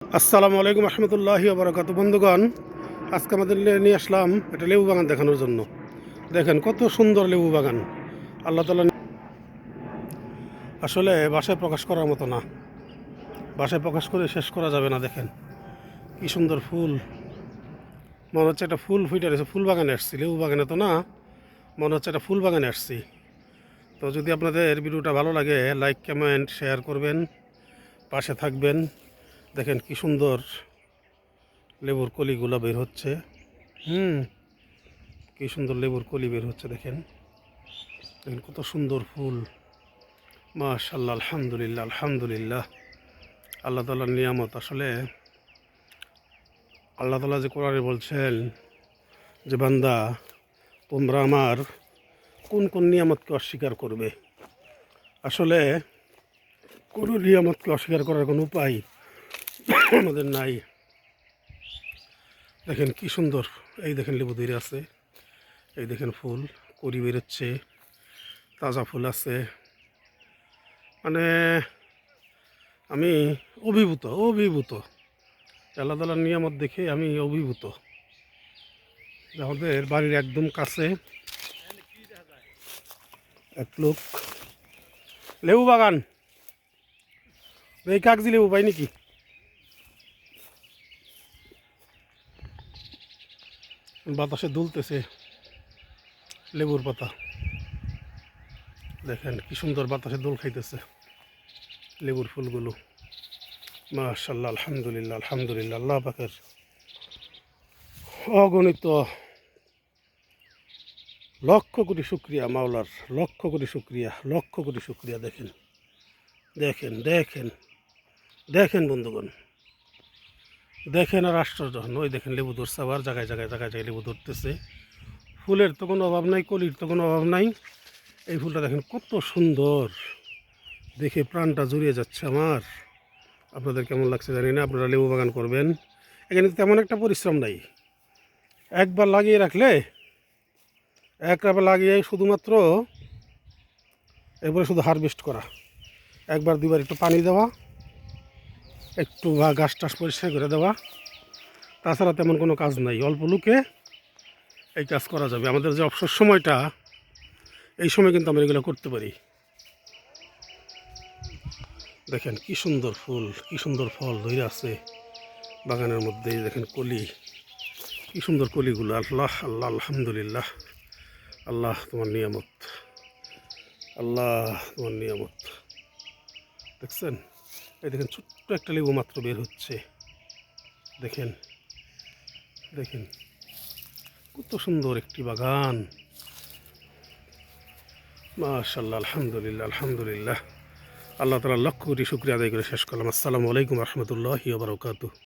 আসসালামু আলাইকুম রহমতুল্লাহি ওবরাকাতু। বন্ধুগণ, আজকে আমাদের নিয়ে আসলাম একটা লেবু বাগান দেখানোর জন্য। দেখেন কত সুন্দর লেবু বাগান। আল্লাহ তাআলা আসলে ভাষায় প্রকাশ করার মতো না, ভাষায় প্রকাশ করে শেষ করা যাবে না। দেখেন কি সুন্দর ফুল, মনে হচ্ছে একটা ফুল ফুটে রয়েছে। ফুল বাগানে আসছি, লেবু বাগানে তো না, মনে হচ্ছে একটা ফুল বাগানে আসছি। তো যদি আপনাদের ভিডিওটা ভালো লাগে, লাইক কমেন্ট শেয়ার করবেন, পাশে থাকবেন। দেখেন কি সুন্দর লেবুর কলিগুলো বের হচ্ছে। কি সুন্দর লেবুর কলি বের হচ্ছে। দেখেন দেখেন কত সুন্দর ফুল। মাশাআল্লাহ, আলহামদুলিল্লাহ, আলহামদুলিল্লাহ। আল্লাহ তাআলার নিয়ামত। আসলে আল্লাহ তাআলা যে কোরআনে বলছেন যে বান্দা, তোমরা আমার কোন কোন নিয়ামতকে অস্বীকার করবে। আসলে কোনো নিয়ামতকে অস্বীকার করার কোনো উপায় আমাদের নাই। দেখেন কি সুন্দর, এই দেখেন লেবু ধরে আছে, এই দেখেন ফুল কড়ি বেরোচ্ছে, তাজা ফুল আছে। মানে আমি অভিভূত অভিভূত আল্লাহ তাআলার নিয়ামত দেখে আমি অভিভূত। আমাদের বাড়ির একদম কাছে এক লোক লেবু বাগান, এই কাগজি লেবু পাই নাকি? বাতাসে দুলতেছে লেবুর পাতা। দেখেন কি সুন্দর বাতাসে দোল খাইতেছে লেবুর ফুলগুলো। মাশাআল্লাহ, আলহামদুলিল্লাহ, আলহামদুলিল্লাহ। আল্লাহ পাকের অগণিত লক্ষ কোটি শুক্রিয়া, মাওলার লক্ষ কোটি শুক্রিয়া, লক্ষ কোটি শুক্রিয়া। দেখেন দেখেন দেখেন দেখেন বন্ধুগণ, দেখেন আর আশ্চর্য হন। ওই দেখেন লেবু ধরছে, আবার জায়গায় জায়গায় জায়গায় জায়গায় লেবু ধরতেছে। ফুলের তো কোনো অভাব নাই, কলির তো কোনো অভাব নাই। এই ফুলটা দেখেন কত সুন্দর, দেখে প্রাণটা জুড়িয়ে যাচ্ছে আমার। আপনাদের কেমন লাগছে জানি না। আপনারা লেবু বাগান করবেন, এখানে তেমন একটা পরিশ্রম নাই। একবার লাগিয়ে রাখলে, একবার লাগিয়ে শুধুমাত্র এরপরে শুধু হারভেস্ট করা, একবার দুবার একটু পানি দেওয়া, একটু গাছ টাছ পরিষ্কার করে দেওয়া, তাছাড়া তেমন কোনো কাজ নাই। অল্প লোকে এই কাজ করা যাবে। আমাদের যে অবসর সময়টা, এই সময় কিন্তু আমরা এগুলো করতে পারি। দেখেন কি সুন্দর ফুল, কি সুন্দর ফল ধরে আছে বাগানের মধ্যে। দেখেন কলি, কি সুন্দর কলিগুলো। আল্লাহ আল্লাহ, আলহামদুলিল্লাহ। আল্লাহ তোমার নিয়ামত, আল্লাহ তোমার নিয়ামত। দেখছেন, এই দেখেন ছোট্ট একটা লেবু মাত্র বের হচ্ছে। দেখেন দেখেন কত সুন্দর একটি বাগান। মাশাআল্লাহ, আলহামদুলিল্লাহ, আলহামদুলিল্লাহ। আল্লাহ তাআলার লক্ষ কোটি শুকরিয়া আদায় করে শেষ করলাম। আসসালামু আলাইকুম রহমতুল্লাহি ওয়া বারাকাতুহু।